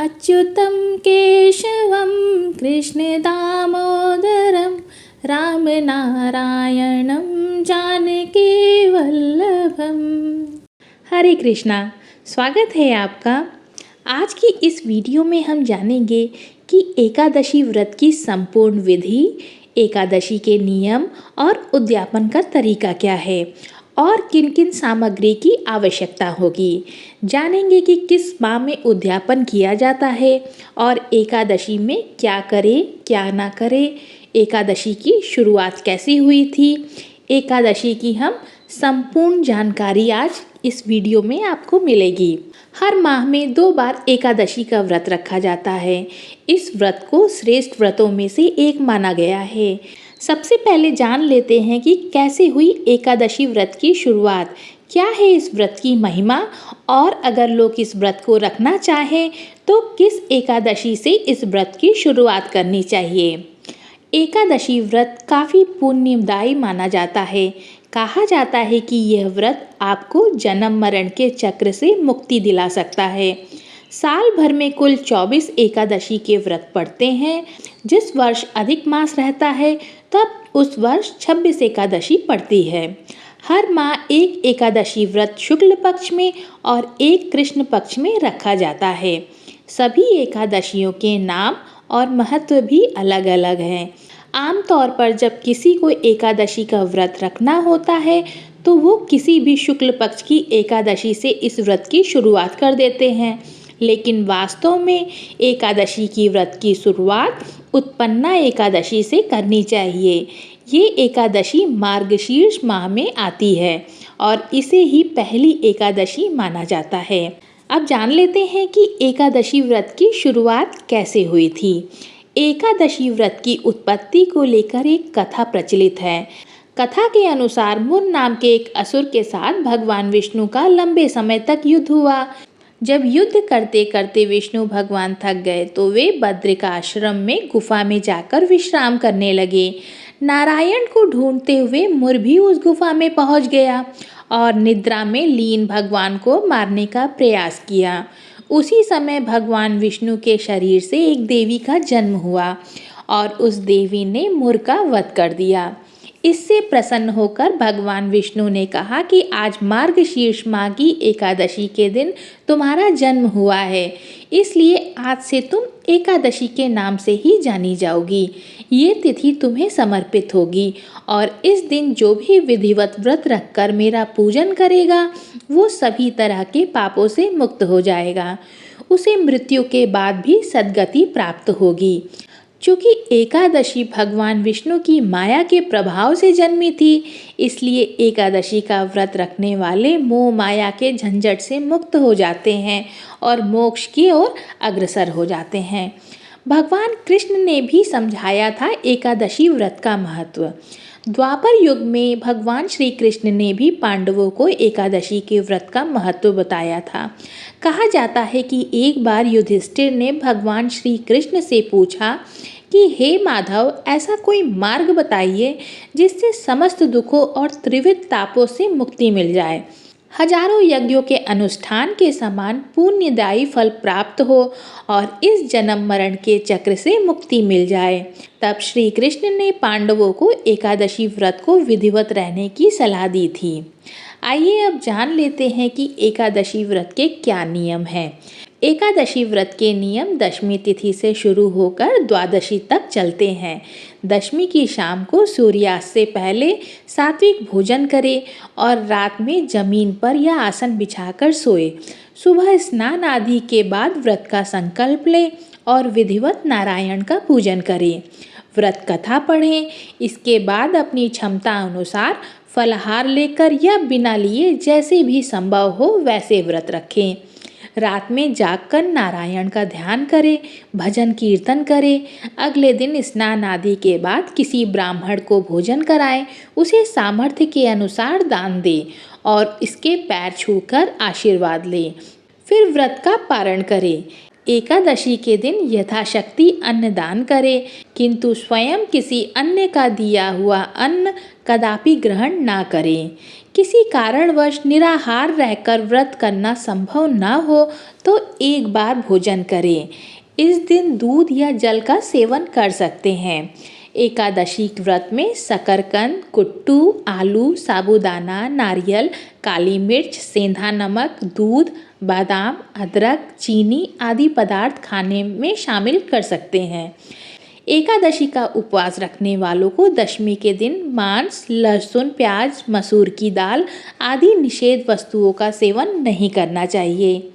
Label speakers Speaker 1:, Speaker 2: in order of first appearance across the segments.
Speaker 1: अच्युतं केशवं कृष्णदामोदरं रामनारायणं जानकीवल्लभम। हरे कृष्णा, स्वागत है आपका। आज की इस वीडियो में हम जानेंगे कि एकादशी व्रत की संपूर्ण विधि, एकादशी के नियम और उद्यापन का तरीका क्या है और किन किन सामग्री की आवश्यकता होगी। जानेंगे कि किस माह में उद्यापन किया जाता है और एकादशी में क्या करें क्या ना करें, एकादशी की शुरुआत कैसी हुई थी। एकादशी की हम संपूर्ण जानकारी आज इस वीडियो में आपको मिलेगी। हर माह में 2 बार एकादशी का व्रत रखा जाता है। इस व्रत को श्रेष्ठ व्रतों में से एक माना गया है। सबसे पहले जान लेते हैं कि कैसे हुई एकादशी व्रत की शुरुआत, क्या है इस व्रत की महिमा और अगर लोग इस व्रत को रखना चाहें तो किस एकादशी से इस व्रत की शुरुआत करनी चाहिए। एकादशी व्रत काफ़ी पुण्यदायी माना जाता है। कहा जाता है कि यह व्रत आपको जन्म मरण के चक्र से मुक्ति दिला सकता है। साल भर में कुल 24 एकादशी के व्रत पड़ते हैं। जिस वर्ष अधिक मास रहता है तब उस वर्ष 26 एकादशी पड़ती है। हर माह एक एकादशी व्रत शुक्ल पक्ष में और एक कृष्ण पक्ष में रखा जाता है। सभी एकादशियों के नाम और महत्व भी अलग अलग हैं। आमतौर पर जब किसी को एकादशी का व्रत रखना होता है तो वो किसी भी शुक्ल पक्ष की एकादशी से इस व्रत की शुरुआत कर देते हैं, लेकिन वास्तव में एकादशी की व्रत की शुरुआत उत्पन्ना एकादशी से करनी चाहिए। ये एकादशी मार्गशीर्ष माह में आती है और इसे ही पहली एकादशी माना जाता है। अब जान लेते हैं कि एकादशी व्रत की शुरुआत कैसे हुई थी। एकादशी व्रत की उत्पत्ति को लेकर एक कथा प्रचलित है। कथा के अनुसार मुन नाम के एक असुर के साथ भगवान विष्णु का लंबे समय तक युद्ध हुआ। जब युद्ध करते करते विष्णु भगवान थक गए तो वे बद्रिका आश्रम में गुफा में जाकर विश्राम करने लगे। नारायण को ढूंढते हुए मुर भी उस गुफा में पहुंच गया और निद्रा में लीन भगवान को मारने का प्रयास किया। उसी समय भगवान विष्णु के शरीर से एक देवी का जन्म हुआ और उस देवी ने मुर का वध कर दिया। इससे प्रसन्न होकर भगवान विष्णु ने कहा कि आज मार्गशीर्ष माह की एकादशी के दिन तुम्हारा जन्म हुआ है, इसलिए आज से तुम एकादशी के नाम से ही जानी जाओगी। ये तिथि तुम्हें समर्पित होगी और इस दिन जो भी विधिवत व्रत रखकर मेरा पूजन करेगा वो सभी तरह के पापों से मुक्त हो जाएगा। उसे मृत्यु के बाद भी सद्गति प्राप्त होगी। चूँकि एकादशी भगवान विष्णु की माया के प्रभाव से जन्मी थी, इसलिए एकादशी का व्रत रखने वाले मोह माया के झंझट से मुक्त हो जाते हैं और मोक्ष की ओर अग्रसर हो जाते हैं। भगवान कृष्ण ने भी समझाया था एकादशी व्रत का महत्व। द्वापर युग में भगवान श्री कृष्ण ने भी पांडवों को एकादशी के व्रत का महत्व बताया था। कहा जाता है कि एक बार युधिष्ठिर ने भगवान श्री कृष्ण से पूछा कि हे माधव, ऐसा कोई मार्ग बताइए जिससे समस्त दुखों और त्रिविध तापों से मुक्ति मिल जाए, हजारों यज्ञों के अनुष्ठान के समान पुण्यदायी फल प्राप्त हो और इस जन्म मरण के चक्र से मुक्ति मिल जाए। तब श्री कृष्ण ने पांडवों को एकादशी व्रत को विधिवत रहने की सलाह दी थी। आइए अब जान लेते हैं कि एकादशी व्रत के क्या नियम हैं। एकादशी व्रत के नियम दशमी तिथि से शुरू होकर द्वादशी तक चलते हैं। दशमी की शाम को सूर्यास्त से पहले सात्विक भोजन करें और रात में जमीन पर या आसन बिछाकर सोए। सुबह स्नान आदि के बाद व्रत का संकल्प लें और विधिवत नारायण का पूजन करें। व्रत कथा पढ़ें। इसके बाद अपनी क्षमता अनुसार फलाहार लेकर या बिना लिए जैसे भी संभव हो वैसे व्रत रखें। रात में जागकर नारायण का ध्यान करें, भजन कीर्तन करें। अगले दिन स्नान आदि के बाद किसी ब्राह्मण को भोजन कराएं, उसे सामर्थ्य के अनुसार दान दें और इसके पैर छूकर आशीर्वाद लें। फिर व्रत का पारण करें। एकादशी के दिन यथाशक्ति अन्न दान करें, किंतु स्वयं किसी अन्य का दिया हुआ अन्न कदापि ग्रहण ना करें। किसी कारणवश निराहार रहकर व्रत करना संभव न हो तो एक बार भोजन करें। इस दिन दूध या जल का सेवन कर सकते हैं। एकादशी व्रत में शकरकंद, कुट्टू, आलू, साबूदाना, नारियल, काली मिर्च, सेंधा नमक, दूध, बादाम, अदरक, चीनी आदि पदार्थ खाने में शामिल कर सकते हैं। एकादशी का उपवास रखने वालों को दशमी के दिन मांस, लहसुन, प्याज, मसूर की दाल आदि निषेध वस्तुओं का सेवन नहीं करना चाहिए।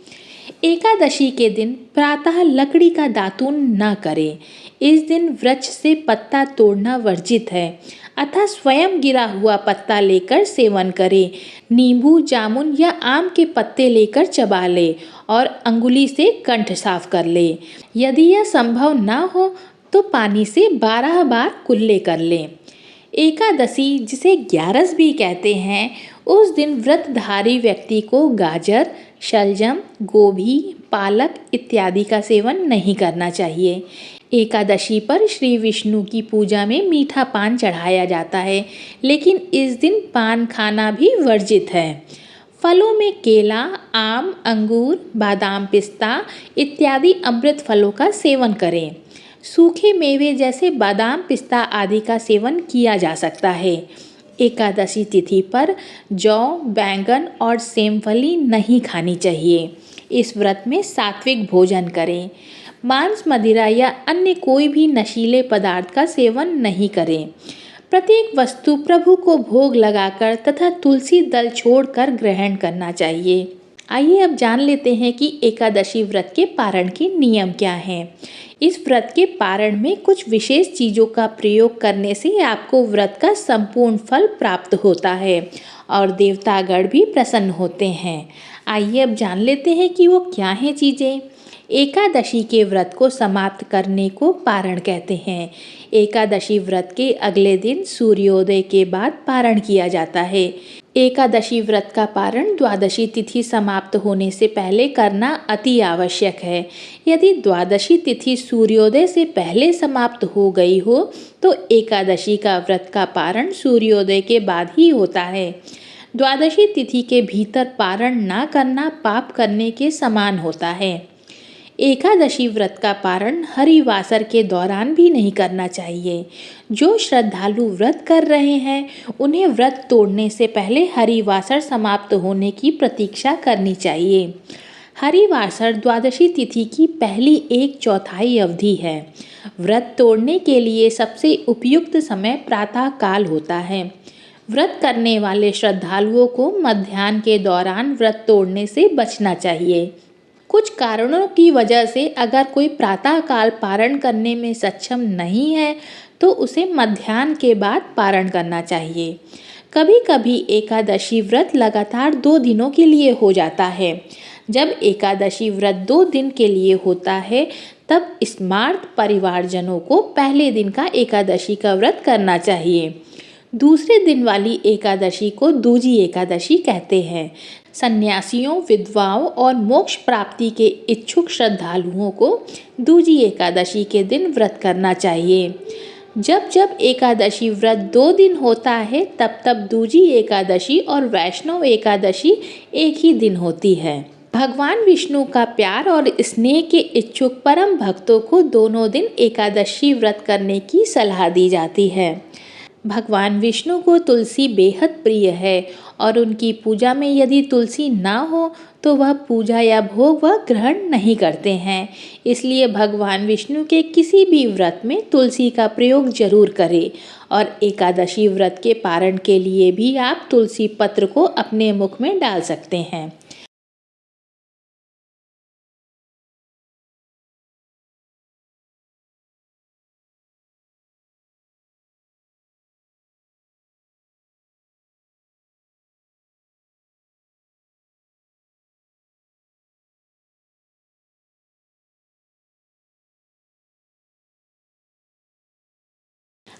Speaker 1: एकादशी के दिन प्रातः लकड़ी का दातून न करें। इस दिन वृक्ष से पत्ता तोड़ना वर्जित है, अतः स्वयं गिरा हुआ पत्ता लेकर सेवन करें। नींबू, जामुन या आम के पत्ते लेकर चबा लें और अंगुली से कंठ साफ कर लें। यदि यह संभव न हो तो पानी से 12 बार कुल्ले कर लें। एकादशी, जिसे ग्यारस भी कहते हैं, उस दिन व्रतधारी व्यक्ति को गाजर, शलजम, गोभी, पालक इत्यादि का सेवन नहीं करना चाहिए। एकादशी पर श्री विष्णु की पूजा में मीठा पान चढ़ाया जाता है, लेकिन इस दिन पान खाना भी वर्जित है। फलों में केला, आम, अंगूर, बादाम, पिस्ता इत्यादि अमृत फलों का सेवन करें। सूखे मेवे जैसे बादाम, पिस्ता आदि का सेवन किया जा सकता है। एकादशी तिथि पर जौ, बैंगन और सेमफली नहीं खानी चाहिए। इस व्रत में सात्विक भोजन करें। मांस, मदिरा या अन्य कोई भी नशीले पदार्थ का सेवन नहीं करें। प्रत्येक वस्तु प्रभु को भोग लगाकर तथा तुलसी दल छोड़कर ग्रहण करना चाहिए। आइए अब जान लेते हैं कि एकादशी व्रत के पारण के नियम क्या हैं। इस व्रत के पारण में कुछ विशेष चीज़ों का प्रयोग करने से आपको व्रत का संपूर्ण फल प्राप्त होता है और देवतागण भी प्रसन्न होते हैं। आइए अब जान लेते हैं कि वो क्या हैं चीज़ें। एकादशी के व्रत को समाप्त करने को पारण कहते हैं। एकादशी व्रत के अगले दिन सूर्योदय के बाद पारण किया जाता है। एकादशी व्रत का पारण द्वादशी तिथि समाप्त होने से पहले करना अति आवश्यक है। यदि द्वादशी तिथि सूर्योदय से पहले समाप्त हो गई हो तो एकादशी का व्रत का पारण सूर्योदय के बाद ही होता है। द्वादशी तिथि के भीतर पारण न करना पाप करने के समान होता है। एकादशी व्रत का पारण हरिवासर के दौरान भी नहीं करना चाहिए। जो श्रद्धालु व्रत कर रहे हैं उन्हें व्रत तोड़ने से पहले हरिवासर समाप्त होने की प्रतीक्षा करनी चाहिए। हरिवासर द्वादशी तिथि की पहली 1/4 अवधि है। व्रत तोड़ने के लिए सबसे उपयुक्त समय प्रातः काल होता है। व्रत करने वाले श्रद्धालुओं को मध्याह्न के दौरान व्रत तोड़ने से बचना चाहिए। कुछ कारणों की वजह से अगर कोई प्रातःकाल पारण करने में सक्षम नहीं है तो उसे मध्याह्न के बाद पारण करना चाहिए। कभी कभी एकादशी व्रत लगातार 2 दिनों के लिए हो जाता है। जब एकादशी व्रत 2 दिन के लिए होता है तब स्मार्त परिवारजनों को पहले दिन का एकादशी का व्रत करना चाहिए। दूसरे दिन वाली एकादशी को दूजी एकादशी कहते हैं। सन्यासियों, विधवाओं और मोक्ष प्राप्ति के इच्छुक श्रद्धालुओं को दूजी एकादशी के दिन व्रत करना चाहिए। जब जब एकादशी व्रत 2 दिन होता है तब तब दूजी एकादशी और वैष्णव एकादशी एक ही दिन होती है। भगवान विष्णु का प्यार और स्नेह के इच्छुक परम भक्तों को दोनों दिन एकादशी व्रत करने की सलाह दी जाती है। भगवान विष्णु को तुलसी बेहद प्रिय है और उनकी पूजा में यदि तुलसी ना हो तो वह पूजा या भोग वह ग्रहण नहीं करते हैं। इसलिए भगवान विष्णु के किसी भी व्रत में तुलसी का प्रयोग जरूर करें और एकादशी व्रत के पारण के लिए भी आप तुलसी पत्र को अपने मुख में डाल सकते हैं।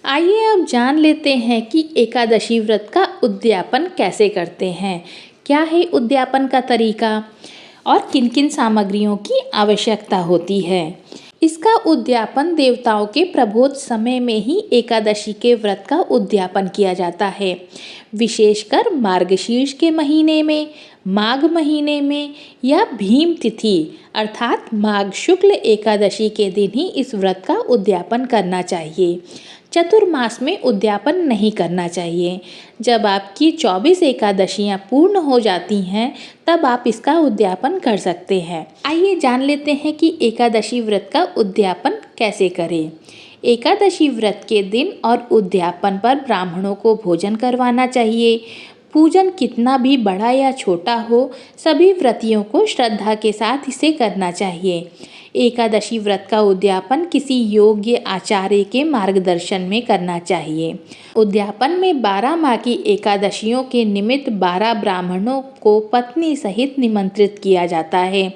Speaker 1: आइए अब जान लेते हैं कि एकादशी व्रत का उद्यापन कैसे करते हैं। क्या है उद्यापन का तरीका और किन किन सामग्रियों की आवश्यकता होती है। इसका उद्यापन देवताओं के प्रबोध समय में ही एकादशी के व्रत का उद्यापन किया जाता है। विशेषकर मार्गशीर्ष के महीने में, माघ महीने में या भीम तिथि अर्थात माघ शुक्ल एकादशी के दिन ही इस व्रत का उद्यापन करना चाहिए। चतुर्मास में उद्यापन नहीं करना चाहिए। जब आपकी 24 एकादशियाँ पूर्ण हो जाती हैं तब आप इसका उद्यापन कर सकते हैं। आइए जान लेते हैं कि एकादशी व्रत का उद्यापन कैसे करें। एकादशी व्रत के दिन और उद्यापन पर ब्राह्मणों को भोजन करवाना चाहिए। पूजन कितना भी बड़ा या छोटा हो, सभी व्रतियों को श्रद्धा के साथ इसे करना चाहिए। एकादशी व्रत का उद्यापन किसी योग्य आचार्य के मार्गदर्शन में करना चाहिए। उद्यापन में 12 माह की एकादशियों के निमित्त 12 ब्राह्मणों को पत्नी सहित निमंत्रित किया जाता है।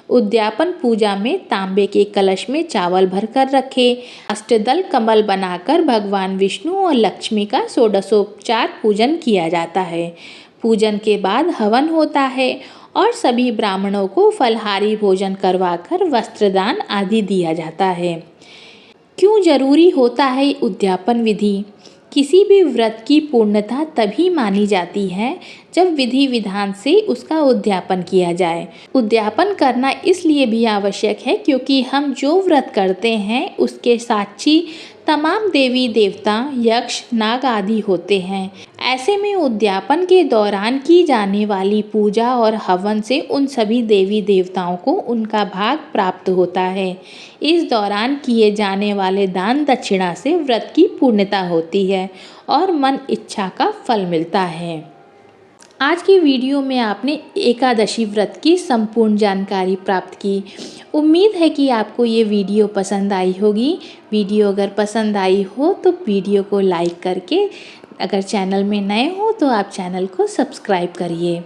Speaker 1: उद्यापन पूजा में तांबे के कलश में चावल भरकर रखे। अष्टदल कमल बनाकर भगवान विष्णु और लक्ष्मी का षोडशोपचार पूजन किया जाता है। पूजन के बाद हवन होता है और सभी ब्राह्मणों को फलहारी भोजन करवाकर वस्त्रदान आदि दिया जाता है। क्यों जरूरी होता है उद्यापन विधि? किसी भी व्रत की पूर्णता तभी मानी जाती है जब विधि विधान से उसका उद्यापन किया जाए। उद्यापन करना इसलिए भी आवश्यक है क्योंकि हम जो व्रत करते हैं उसके साक्षी तमाम देवी देवता, यक्ष, नाग आदि होते हैं। ऐसे में उद्यापन के दौरान की जाने वाली पूजा और हवन से उन सभी देवी देवताओं को उनका भाग प्राप्त होता है। इस दौरान किए जाने वाले दान दक्षिणा से व्रत की पूर्णता होती है और मन इच्छा का फल मिलता है। आज की वीडियो में आपने एकादशी व्रत की संपूर्ण जानकारी प्राप्त की। उम्मीद है कि आपको ये वीडियो पसंद आई होगी। वीडियो अगर पसंद आई हो तो वीडियो को लाइक करके, अगर चैनल में नए हो तो आप चैनल को सब्सक्राइब करिए।